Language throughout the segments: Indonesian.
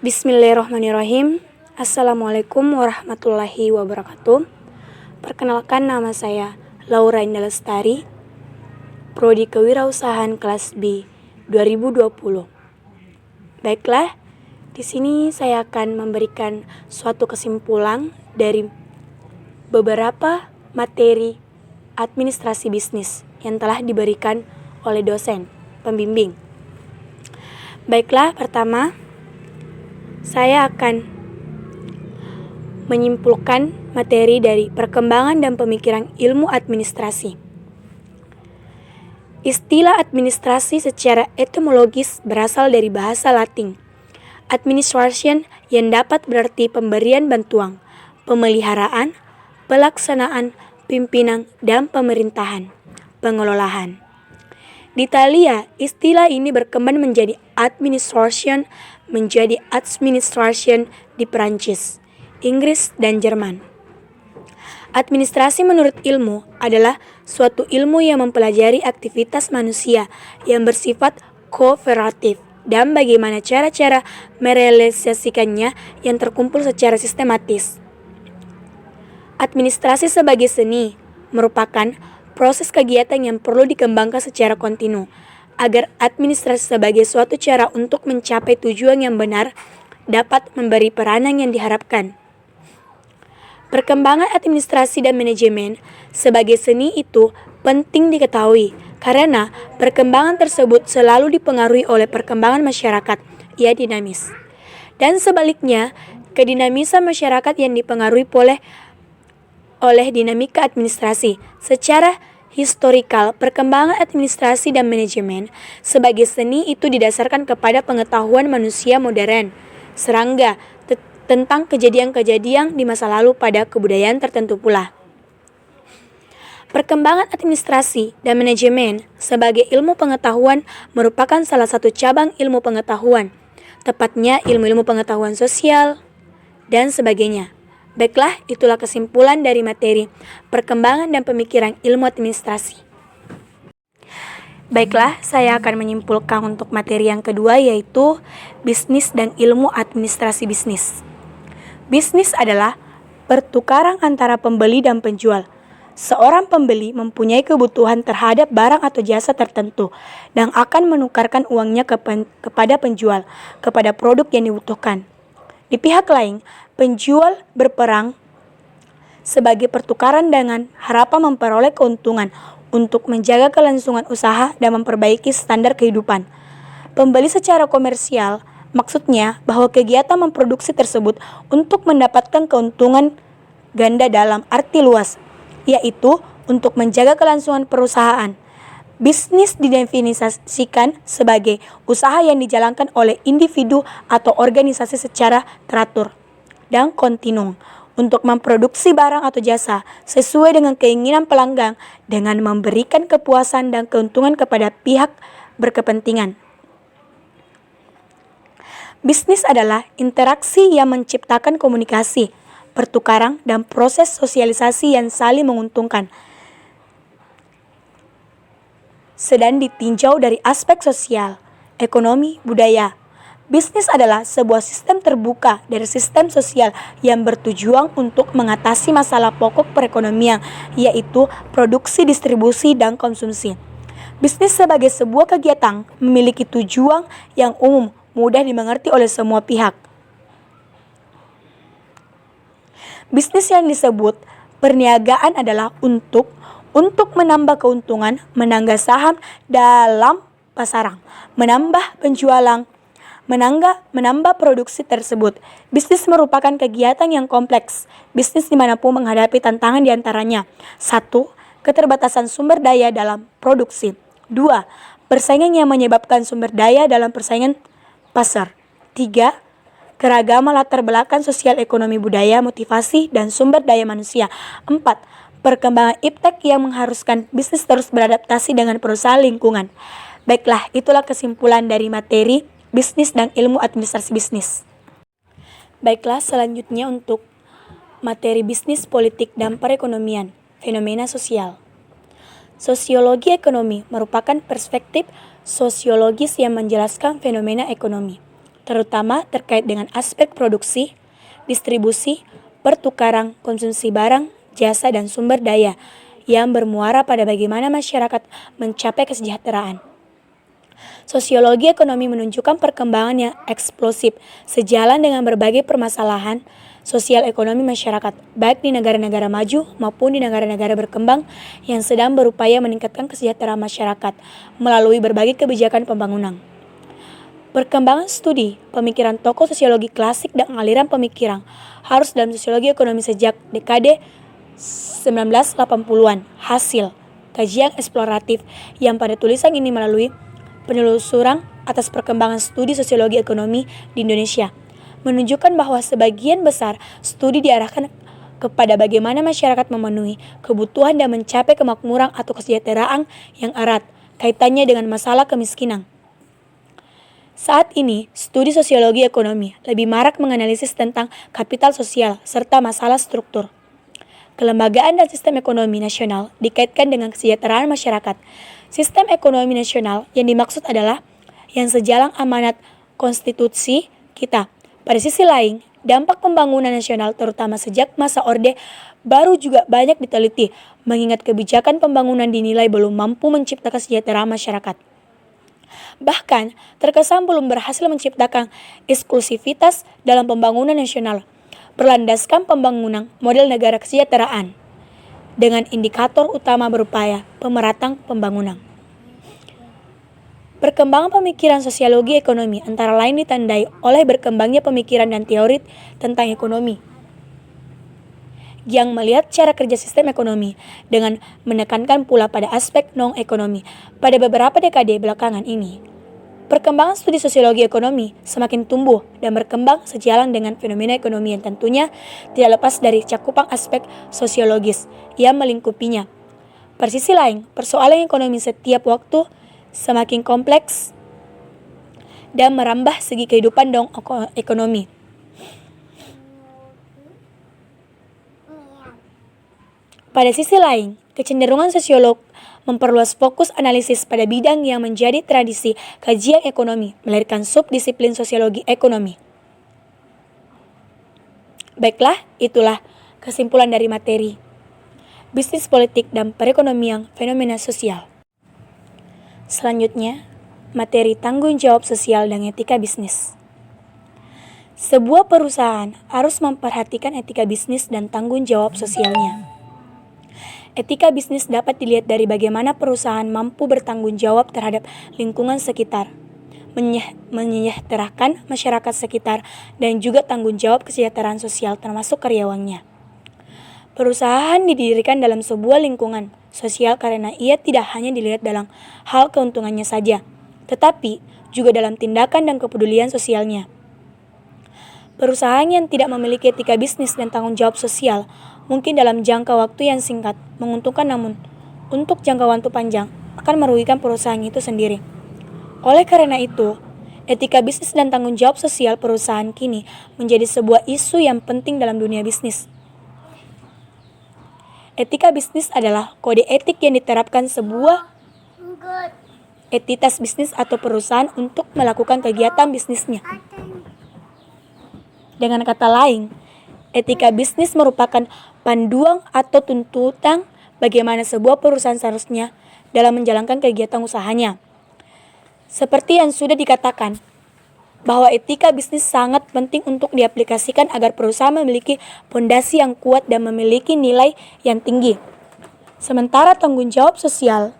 Bismillahirrahmanirrahim. Assalamualaikum warahmatullahi wabarakatuh. Perkenalkan, nama saya Laura Indah Lestari, Prodi Kewirausahaan kelas B 2020. Baiklah, di sini saya akan memberikan suatu kesimpulan dari beberapa materi administrasi bisnis yang telah diberikan oleh dosen pembimbing. Baiklah, pertama saya akan menyimpulkan materi dari perkembangan dan pemikiran ilmu administrasi. Istilah administrasi secara etimologis berasal dari bahasa Latin administration, yang dapat berarti pemberian bantuan, pemeliharaan, pelaksanaan, pimpinan, dan pemerintahan, pengelolaan. Di Italia, istilah ini berkembang menjadi administration di Perancis, Inggris, dan Jerman. Administrasi menurut ilmu adalah suatu ilmu yang mempelajari aktivitas manusia yang bersifat kooperatif dan bagaimana cara-cara merealisasikannya yang terkumpul secara sistematis. Administrasi sebagai seni merupakan proses kegiatan yang perlu dikembangkan secara kontinu, agar administrasi sebagai suatu cara untuk mencapai tujuan yang benar dapat memberi peranan yang diharapkan. Perkembangan administrasi dan manajemen sebagai seni itu penting diketahui, karena perkembangan tersebut selalu dipengaruhi oleh perkembangan masyarakat, ia dinamis. Dan sebaliknya, kedinamisan masyarakat yang dipengaruhi oleh dinamika administrasi. Secara historikal, perkembangan administrasi dan manajemen sebagai seni itu didasarkan kepada pengetahuan manusia modern serangga tentang kejadian-kejadian di masa lalu pada kebudayaan tertentu pula. Perkembangan administrasi dan manajemen sebagai ilmu pengetahuan merupakan salah satu cabang ilmu pengetahuan, tepatnya ilmu-ilmu pengetahuan sosial dan sebagainya. Baiklah, itulah kesimpulan dari materi perkembangan dan pemikiran ilmu administrasi. Baiklah, saya akan menyimpulkan untuk materi yang kedua, yaitu bisnis dan ilmu administrasi bisnis. Bisnis adalah pertukaran antara pembeli dan penjual. Seorang pembeli mempunyai kebutuhan terhadap barang atau jasa tertentu dan akan menukarkan uangnya kepada penjual, kepada produk yang dibutuhkan. Di pihak lain, penjual berperang sebagai pertukaran dengan harapan memperoleh keuntungan untuk menjaga kelangsungan usaha dan memperbaiki standar kehidupan. Pembeli secara komersial maksudnya bahwa kegiatan memproduksi tersebut untuk mendapatkan keuntungan ganda dalam arti luas, yaitu untuk menjaga kelangsungan perusahaan. Bisnis didefinisikan sebagai usaha yang dijalankan oleh individu atau organisasi secara teratur dan kontinu untuk memproduksi barang atau jasa sesuai dengan keinginan pelanggan dengan memberikan kepuasan dan keuntungan kepada pihak berkepentingan. Bisnis adalah interaksi yang menciptakan komunikasi, pertukaran, dan proses sosialisasi yang saling menguntungkan. Sedang ditinjau dari aspek sosial, ekonomi, budaya. Bisnis adalah sebuah sistem terbuka dari sistem sosial yang bertujuan untuk mengatasi masalah pokok perekonomian, yaitu produksi, distribusi, dan konsumsi. Bisnis sebagai sebuah kegiatan memiliki tujuan yang umum, mudah dimengerti oleh semua pihak. Bisnis yang disebut perniagaan adalah untuk menambah keuntungan, menambah saham dalam pasaran, menambah penjualan, menambah produksi tersebut. Bisnis merupakan kegiatan yang kompleks. Bisnis dimanapun menghadapi tantangan diantaranya. 1. Keterbatasan sumber daya dalam produksi. 2. Persaingan yang menyebabkan sumber daya dalam persaingan pasar. 3. Keragaman latar belakang sosial, ekonomi, budaya, motivasi, dan sumber daya manusia. 4. Perkembangan iptek yang mengharuskan bisnis terus beradaptasi dengan perusahaan lingkungan. Baiklah, itulah kesimpulan dari materi bisnis dan ilmu administrasi bisnis. Baiklah, selanjutnya untuk materi bisnis, politik, dan perekonomian, fenomena sosial. Sosiologi ekonomi merupakan perspektif sosiologis yang menjelaskan fenomena ekonomi. terutama terkait dengan aspek produksi, distribusi, pertukaran, konsumsi barang, jasa, dan sumber daya yang bermuara pada bagaimana masyarakat mencapai kesejahteraan. Sosiologi ekonomi menunjukkan perkembangan yang eksplosif sejalan dengan berbagai permasalahan sosial ekonomi masyarakat, baik di negara-negara maju maupun di negara-negara berkembang yang sedang berupaya meningkatkan kesejahteraan masyarakat melalui berbagai kebijakan pembangunan. Perkembangan studi, pemikiran tokoh sosiologi klasik dan aliran pemikiran harus dalam sosiologi ekonomi sejak dekade 1980-an. Hasil kajian eksploratif yang pada tulisan ini melalui penelusuran atas perkembangan studi sosiologi ekonomi di Indonesia menunjukkan bahwa sebagian besar studi diarahkan kepada bagaimana masyarakat memenuhi kebutuhan dan mencapai kemakmuran atau kesejahteraan yang erat kaitannya dengan masalah kemiskinan. Saat ini, studi sosiologi ekonomi lebih marak menganalisis tentang kapital sosial serta masalah struktur. Kelembagaan dan sistem ekonomi nasional dikaitkan dengan kesejahteraan masyarakat. Sistem ekonomi nasional yang dimaksud adalah yang sejalan amanat konstitusi kita. Pada sisi lain, dampak pembangunan nasional terutama sejak masa Orde Baru juga banyak diteliti, mengingat kebijakan pembangunan dinilai belum mampu menciptakan kesejahteraan masyarakat. Bahkan, terkesan belum berhasil menciptakan eksklusivitas dalam pembangunan nasional, berlandaskan pembangunan model negara kesejahteraan, dengan indikator utama berupaya pemerataan pembangunan. Perkembangan pemikiran sosiologi ekonomi antara lain ditandai oleh berkembangnya pemikiran dan teori tentang ekonomi, yang melihat cara kerja sistem ekonomi dengan menekankan pula pada aspek non-ekonomi. Pada beberapa dekade belakangan ini, perkembangan studi sosiologi ekonomi semakin tumbuh dan berkembang sejalan dengan fenomena ekonomi yang tentunya tidak lepas dari cakupan aspek sosiologis yang melingkupinya. Pada sisi lain, persoalan ekonomi setiap waktu semakin kompleks dan merambah segi kehidupan non-ekonomi. Pada sisi lain, kecenderungan sosiolog memperluas fokus analisis pada bidang yang menjadi tradisi kajian ekonomi, melahirkan subdisiplin sosiologi ekonomi. Baiklah, itulah kesimpulan dari materi bisnis politik dan perekonomian fenomena sosial. Selanjutnya, materi tanggung jawab sosial dan etika bisnis. Sebuah perusahaan harus memperhatikan etika bisnis dan tanggung jawab sosialnya. Etika bisnis dapat dilihat dari bagaimana perusahaan mampu bertanggung jawab terhadap lingkungan sekitar, menyejahterakan masyarakat sekitar, dan juga tanggung jawab kesejahteraan sosial termasuk karyawannya. Perusahaan didirikan dalam sebuah lingkungan sosial karena ia tidak hanya dilihat dalam hal keuntungannya saja, tetapi juga dalam tindakan dan kepedulian sosialnya. Perusahaan yang tidak memiliki etika bisnis dan tanggung jawab sosial mungkin dalam jangka waktu yang singkat menguntungkan, namun untuk jangka waktu panjang akan merugikan perusahaan itu sendiri. Oleh karena itu, etika bisnis dan tanggung jawab sosial perusahaan kini menjadi sebuah isu yang penting dalam dunia bisnis. Etika bisnis adalah kode etik yang diterapkan sebuah entitas bisnis atau perusahaan untuk melakukan kegiatan bisnisnya. Dengan kata lain, etika bisnis merupakan panduan atau tuntutan bagaimana sebuah perusahaan seharusnya dalam menjalankan kegiatan usahanya. Seperti yang sudah dikatakan, bahwa etika bisnis sangat penting untuk diaplikasikan agar perusahaan memiliki fondasi yang kuat dan memiliki nilai yang tinggi. Sementara tanggung jawab sosial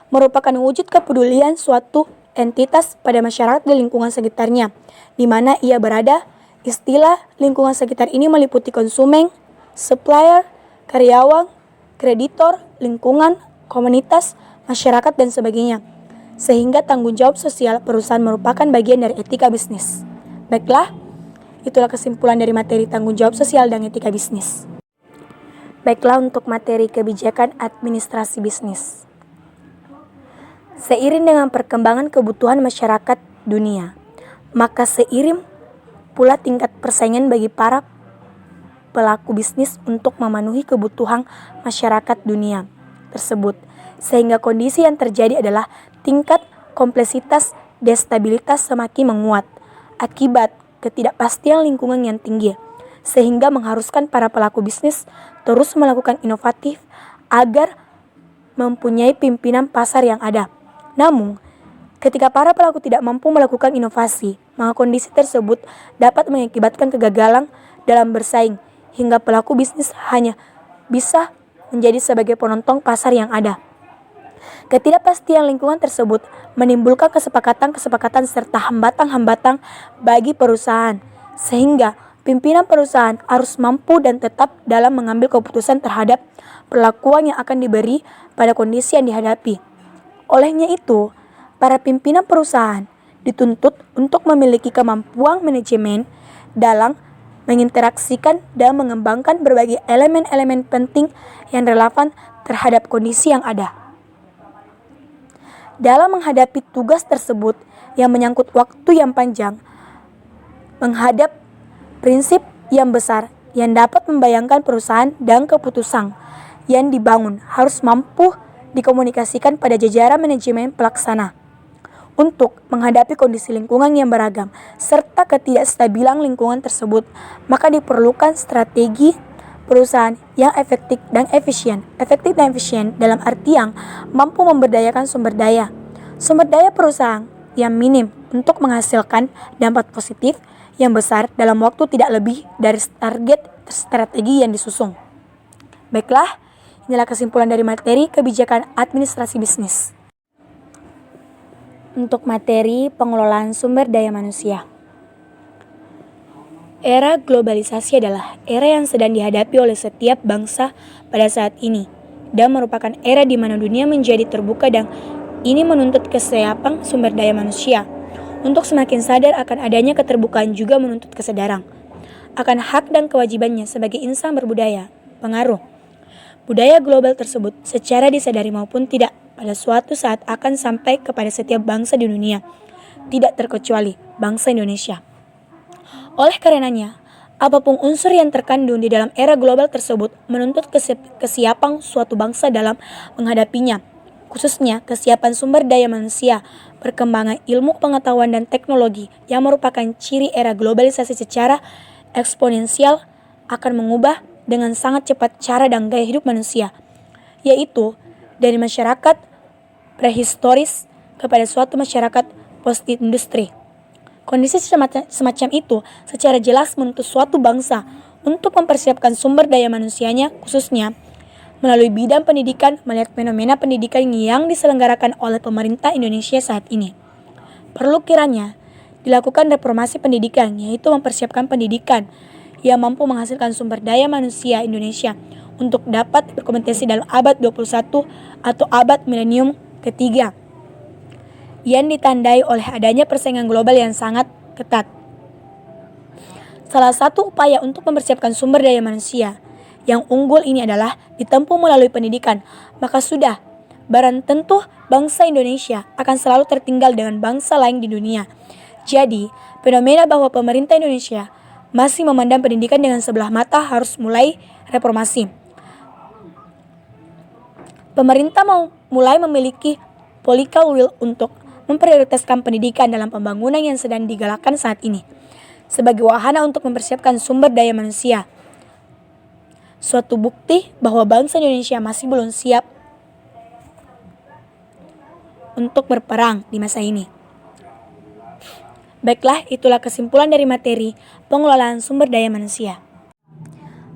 merupakan wujud kepedulian suatu entitas pada masyarakat dan lingkungan sekitarnya, di mana ia berada. Istilah lingkungan sekitar ini meliputi konsumen, supplier, karyawan, kreditor, lingkungan, komunitas, masyarakat, dan sebagainya. Sehingga tanggung jawab sosial perusahaan merupakan bagian dari etika bisnis. Baiklah, itulah kesimpulan dari materi tanggung jawab sosial dan etika bisnis. Baiklah untuk materi kebijakan administrasi bisnis. Seiring dengan perkembangan kebutuhan masyarakat dunia, maka seiring pula tingkat persaingan bagi para pelaku bisnis untuk memenuhi kebutuhan masyarakat dunia tersebut, sehingga kondisi yang terjadi adalah tingkat kompleksitas destabilitas semakin menguat. akibat ketidakpastian lingkungan yang tinggi, sehingga mengharuskan para pelaku bisnis terus melakukan inovatif agar mempunyai pimpinan pasar yang ada. Namun, ketika para pelaku tidak mampu melakukan inovasi, maka kondisi tersebut dapat mengakibatkan kegagalan dalam bersaing, hingga pelaku bisnis hanya bisa menjadi sebagai penonton pasar yang ada. Ketidakpastian lingkungan tersebut menimbulkan kesepakatan-kesepakatan serta hambatan-hambatan bagi perusahaan, sehingga pimpinan perusahaan harus mampu dan tetap dalam mengambil keputusan terhadap perlakuan yang akan diberi pada kondisi yang dihadapi. Olehnya itu, para pimpinan perusahaan dituntut untuk memiliki kemampuan manajemen dalam menginteraksikan dan mengembangkan berbagai elemen-elemen penting yang relevan terhadap kondisi yang ada. Dalam menghadapi tugas tersebut yang menyangkut waktu yang panjang, menghadap prinsip yang besar yang dapat membayangkan perusahaan dan keputusan yang dibangun harus mampu dikomunikasikan pada jajaran manajemen pelaksana. Untuk menghadapi kondisi lingkungan yang beragam serta ketidakstabilan lingkungan tersebut, maka diperlukan strategi perusahaan yang efektif dan efisien. Efektif dan efisien dalam arti yang mampu memberdayakan sumber daya perusahaan yang minim untuk menghasilkan dampak positif yang besar dalam waktu tidak lebih dari target strategi yang disusun. Baiklah, inilah kesimpulan dari materi kebijakan administrasi bisnis. Untuk materi pengelolaan sumber daya manusia. Era globalisasi adalah era yang sedang dihadapi oleh setiap bangsa pada saat ini dan merupakan era di mana dunia menjadi terbuka dan ini menuntut kesiapan sumber daya manusia. Untuk semakin sadar akan adanya keterbukaan juga menuntut kesadaran akan hak dan kewajibannya sebagai insan berbudaya. Pengaruh budaya global tersebut secara disadari maupun tidak pada suatu saat akan sampai kepada setiap bangsa di dunia, tidak terkecuali bangsa Indonesia. Oleh karenanya, apapun unsur yang terkandung di dalam era global tersebut menuntut kesiapan suatu bangsa dalam menghadapinya, khususnya kesiapan sumber daya manusia, perkembangan ilmu pengetahuan dan teknologi yang merupakan ciri era globalisasi secara eksponensial akan mengubah dengan sangat cepat cara dan gaya hidup manusia, yaitu dari masyarakat prehistoris kepada suatu masyarakat post-industri. Kondisi semacam itu secara jelas menuntut suatu bangsa untuk mempersiapkan sumber daya manusianya, khususnya melalui bidang pendidikan, melihat fenomena pendidikan yang diselenggarakan oleh pemerintah Indonesia saat ini. Perlu kiranya dilakukan reformasi pendidikan, yaitu mempersiapkan pendidikan yang mampu menghasilkan sumber daya manusia Indonesia untuk dapat berkompetisi dalam abad 21 atau abad milenium ketiga yang ditandai oleh adanya persaingan global yang sangat ketat. Salah satu upaya untuk mempersiapkan sumber daya manusia yang unggul ini adalah ditempuh melalui pendidikan, maka sudah barang tentu bangsa Indonesia akan selalu tertinggal dengan bangsa lain di dunia. Jadi, fenomena bahwa pemerintah Indonesia masih memandang pendidikan dengan sebelah mata harus mulai reformasi. Pemerintah mau mulai memiliki political will untuk memprioritaskan pendidikan dalam pembangunan yang sedang digalakkan saat ini sebagai wahana untuk mempersiapkan sumber daya manusia. Suatu bukti bahwa bangsa Indonesia masih belum siap untuk berperang di masa ini. Baiklah, itulah kesimpulan dari materi pengelolaan sumber daya manusia.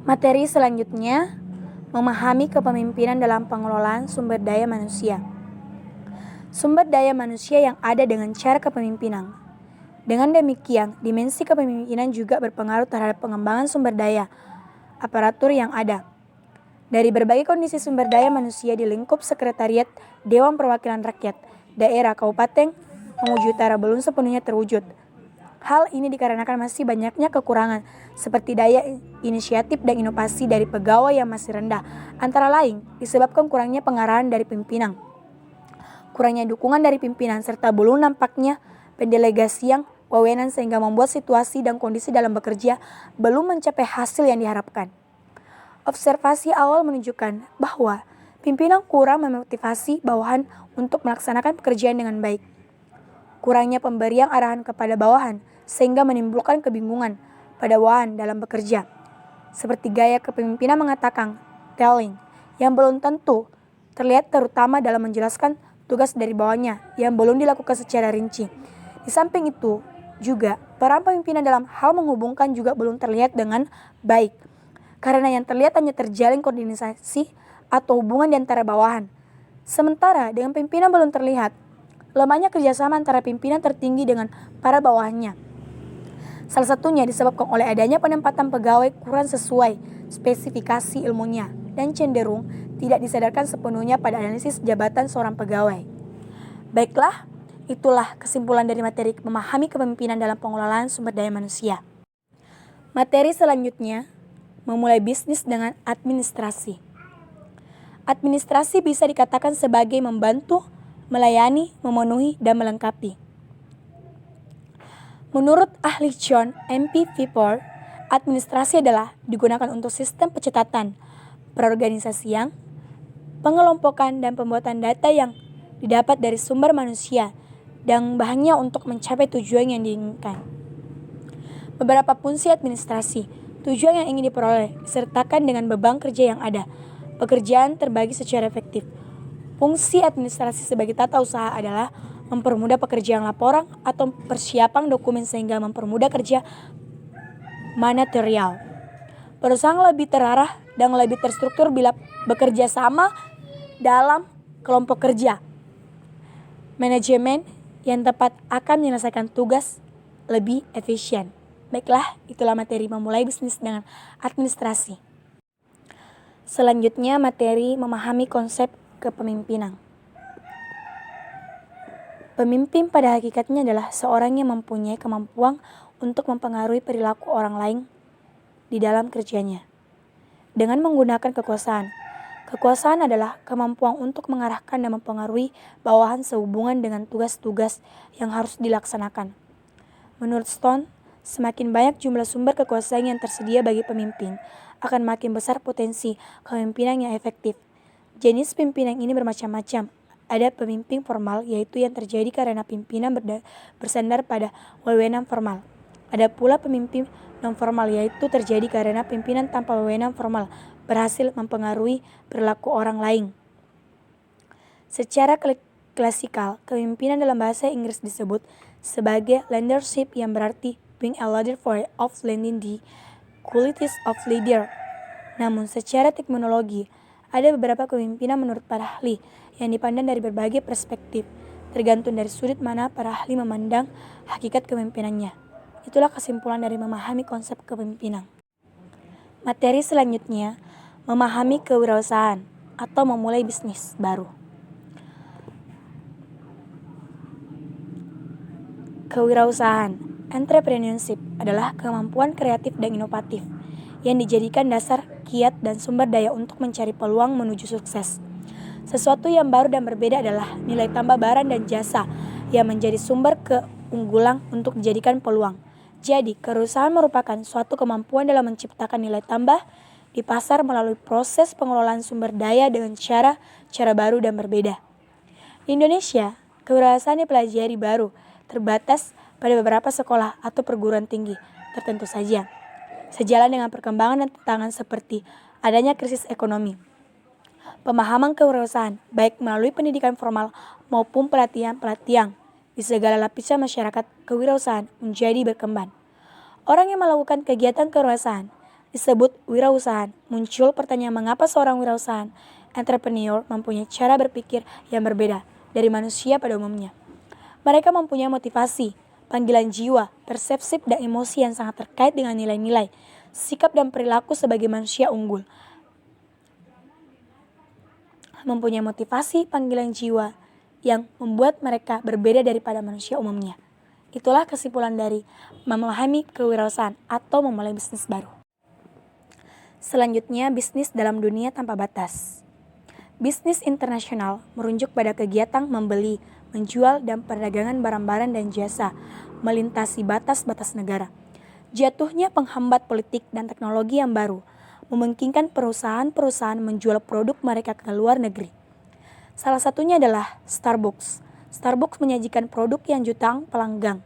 Materi selanjutnya, memahami kepemimpinan dalam pengelolaan sumber daya manusia. Sumber daya manusia yang ada dengan cara kepemimpinan. Dengan demikian, dimensi kepemimpinan juga berpengaruh terhadap pengembangan sumber daya aparatur yang ada. Dari berbagai kondisi sumber daya manusia di lingkup sekretariat Dewan Perwakilan Rakyat, daerah, kabupaten, Mamuju Utara belum sepenuhnya terwujud. Hal ini dikarenakan masih banyaknya kekurangan, seperti daya inisiatif dan inovasi dari pegawai yang masih rendah, antara lain disebabkan kurangnya pengarahan dari pimpinan, kurangnya dukungan dari pimpinan, serta belum nampaknya pendelegasian wewenang sehingga membuat situasi dan kondisi dalam bekerja belum mencapai hasil yang diharapkan. Observasi awal menunjukkan bahwa pimpinan kurang memotivasi bawahan untuk melaksanakan pekerjaan dengan baik. Kurangnya pemberian arahan kepada bawahan sehingga menimbulkan kebingungan pada bawahan dalam bekerja. Seperti gaya kepemimpinan mengatakan telling yang belum tentu terlihat terutama dalam menjelaskan tugas dari bawahnya yang belum dilakukan secara rinci. Di samping itu juga peran pemimpinan dalam hal menghubungkan juga belum terlihat dengan baik. Karena yang terlihat hanya terjalin koordinasi atau hubungan di antara bawahan. Sementara dengan pimpinan belum terlihat lemahnya kerjasama antara pimpinan tertinggi dengan para bawahannya. Salah satunya disebabkan oleh adanya penempatan pegawai kurang sesuai spesifikasi ilmunya dan cenderung tidak disadarkan sepenuhnya pada analisis jabatan seorang pegawai. Baiklah, itulah kesimpulan dari materi memahami kepemimpinan dalam pengelolaan sumber daya manusia. Materi selanjutnya, memulai bisnis dengan administrasi. Administrasi bisa dikatakan sebagai membantu, melayani, memenuhi, dan melengkapi. Menurut ahli John M.P. Vipor, administrasi adalah digunakan untuk sistem pencatatan, perorganisasian, pengelompokan, dan pembuatan data yang didapat dari sumber manusia dan bahannya untuk mencapai tujuan yang diinginkan. Beberapa fungsi administrasi, tujuan yang ingin diperoleh disertakan dengan beban kerja yang ada. Pekerjaan terbagi secara efektif. Fungsi administrasi sebagai tata usaha adalah mempermudah pekerjaan laporan atau persiapan dokumen sehingga mempermudah kerja manajerial. Perusahaan lebih terarah dan lebih terstruktur bila bekerja sama dalam kelompok kerja. Manajemen yang tepat akan menyelesaikan tugas lebih efisien. Baiklah, itulah materi memulai bisnis dengan administrasi. Selanjutnya materi memahami konsep kepemimpinan. Pemimpin pada hakikatnya adalah seorang yang mempunyai kemampuan untuk mempengaruhi perilaku orang lain di dalam kerjanya. Dengan menggunakan kekuasaan. Kekuasaan adalah kemampuan untuk mengarahkan dan mempengaruhi bawahan sehubungan dengan tugas-tugas yang harus dilaksanakan. Menurut Stone, semakin banyak jumlah sumber kekuasaan yang tersedia bagi pemimpin, akan makin besar potensi kepemimpinan yang efektif. Jenis pimpinan ini bermacam-macam. Ada pemimpin formal, yaitu yang terjadi karena pimpinan bersandar pada wewenang formal. Ada pula pemimpin non-formal, yaitu terjadi karena pimpinan tanpa wewenang formal berhasil mempengaruhi perilaku orang lain. Secara klasikal, kepemimpinan dalam bahasa Inggris disebut sebagai leadership yang berarti being a leader for of lending the qualities of leader. Namun secara teknologi, ada beberapa kepemimpinan menurut para ahli yang dipandang dari berbagai perspektif, tergantung dari sudut mana para ahli memandang hakikat kepemimpinannya. Itulah kesimpulan dari memahami konsep kepemimpinan. Materi selanjutnya, memahami kewirausahaan atau memulai bisnis baru. Kewirausahaan, entrepreneurship adalah kemampuan kreatif dan inovatif yang dijadikan dasar kiat dan sumber daya untuk mencari peluang menuju sukses. Sesuatu yang baru dan berbeda adalah nilai tambah barang dan jasa yang menjadi sumber keunggulan untuk dijadikan peluang. Jadi, kewirausahaan merupakan suatu kemampuan dalam menciptakan nilai tambah di pasar melalui proses pengelolaan sumber daya dengan cara baru dan berbeda. Di Indonesia, kewirausahaan dipelajari baru terbatas pada beberapa sekolah atau perguruan tinggi tertentu saja. Sejalan dengan perkembangan dan tantangan seperti adanya krisis ekonomi. Pemahaman kewirausahaan, baik melalui pendidikan formal maupun pelatihan-pelatihan di segala lapisan masyarakat kewirausahaan menjadi berkembang. Orang yang melakukan kegiatan kewirausahaan disebut wirausahaan. Muncul pertanyaan mengapa seorang wirausahaan entrepreneur mempunyai cara berpikir yang berbeda dari manusia pada umumnya. Mereka mempunyai motivasi, panggilan jiwa, persepsi dan emosi yang sangat terkait dengan nilai-nilai, sikap dan perilaku sebagai manusia unggul. Mempunyai motivasi, panggilan jiwa yang membuat mereka berbeda daripada manusia umumnya. Itulah kesimpulan dari memahami kewirausahaan atau memulai bisnis baru. Selanjutnya, bisnis dalam dunia tanpa batas. Bisnis internasional merujuk pada kegiatan membeli, menjual, dan perdagangan barang-barang dan jasa melintasi batas-batas negara. Jatuhnya penghambat politik dan teknologi yang baru memungkinkan perusahaan-perusahaan menjual produk mereka ke luar negeri. Salah satunya adalah Starbucks. Starbucks menyajikan produk yang jutaan pelanggan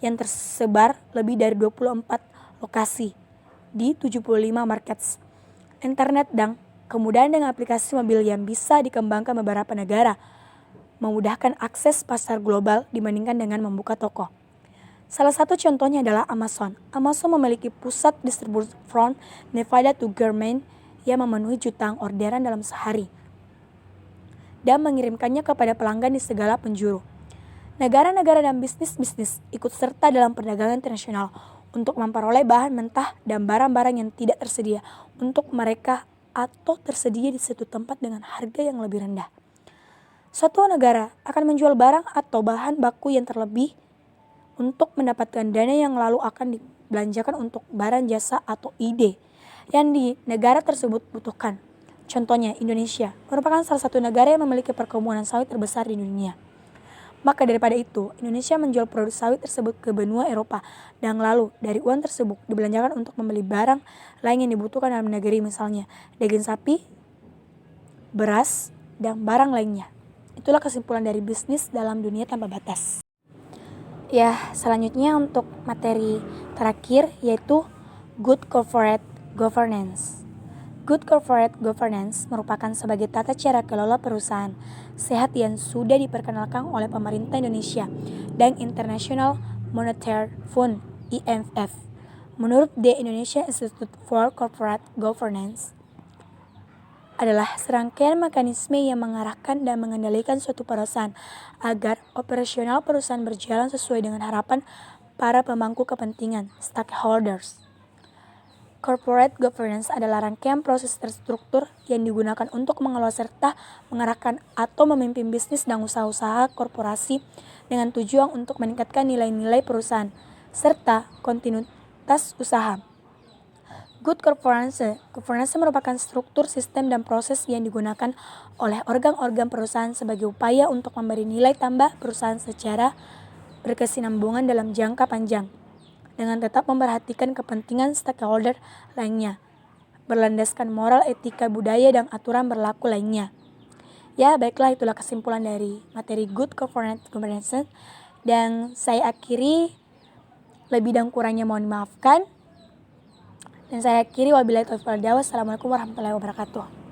yang tersebar lebih dari 24 lokasi di 75 markets. Internet dan kemudahan dengan aplikasi mobil yang bisa dikembangkan beberapa negara memudahkan akses pasar global dibandingkan dengan membuka toko. Salah satu contohnya adalah Amazon. Amazon memiliki pusat distribusi from Nevada to Garmin yang memenuhi jutaan orderan dalam sehari dan mengirimkannya kepada pelanggan di segala penjuru. Negara-negara dan bisnis-bisnis ikut serta dalam perdagangan internasional untuk memperoleh bahan mentah dan barang-barang yang tidak tersedia untuk mereka atau tersedia di suatu tempat dengan harga yang lebih rendah. Suatu negara akan menjual barang atau bahan baku yang terlebih untuk mendapatkan dana yang lalu akan dibelanjakan untuk barang jasa atau ide yang di negara tersebut butuhkan. Contohnya, Indonesia merupakan salah satu negara yang memiliki perkebunan sawit terbesar di dunia. Maka daripada itu, Indonesia menjual produk sawit tersebut ke benua Eropa dan lalu dari uang tersebut dibelanjakan untuk membeli barang lain yang dibutuhkan dalam negeri, misalnya daging sapi, beras, dan barang lainnya. Itulah kesimpulan dari bisnis dalam dunia tanpa batas. Ya, selanjutnya untuk materi terakhir yaitu Good Corporate Governance. Good Corporate Governance merupakan sebagai tata cara kelola perusahaan sehat yang sudah diperkenalkan oleh pemerintah Indonesia dan International Monetary Fund (IMF). Menurut The Indonesia Institute for Corporate Governance, adalah serangkaian mekanisme yang mengarahkan dan mengendalikan suatu perusahaan agar operasional perusahaan berjalan sesuai dengan harapan para pemangku kepentingan (stakeholders). Corporate governance adalah rangkaian proses terstruktur yang digunakan untuk mengelola serta mengarahkan atau memimpin bisnis dan usaha-usaha korporasi dengan tujuan untuk meningkatkan nilai-nilai perusahaan serta kontinuitas usaha. Good governance merupakan struktur, sistem, dan proses yang digunakan oleh organ-organ perusahaan sebagai upaya untuk memberi nilai tambah perusahaan secara berkesinambungan dalam jangka panjang, dengan tetap memperhatikan kepentingan stakeholder lainnya, berlandaskan moral, etika, budaya, dan aturan berlaku lainnya. Ya, baiklah, itulah kesimpulan dari materi Good Corporate Governance. Dan saya akhiri, lebih dan kurangnya mohon dimaafkan. Dan saya akhiri, wabillahi taufiq wal hidayah. Wassalamualaikum warahmatullahi wabarakatuh.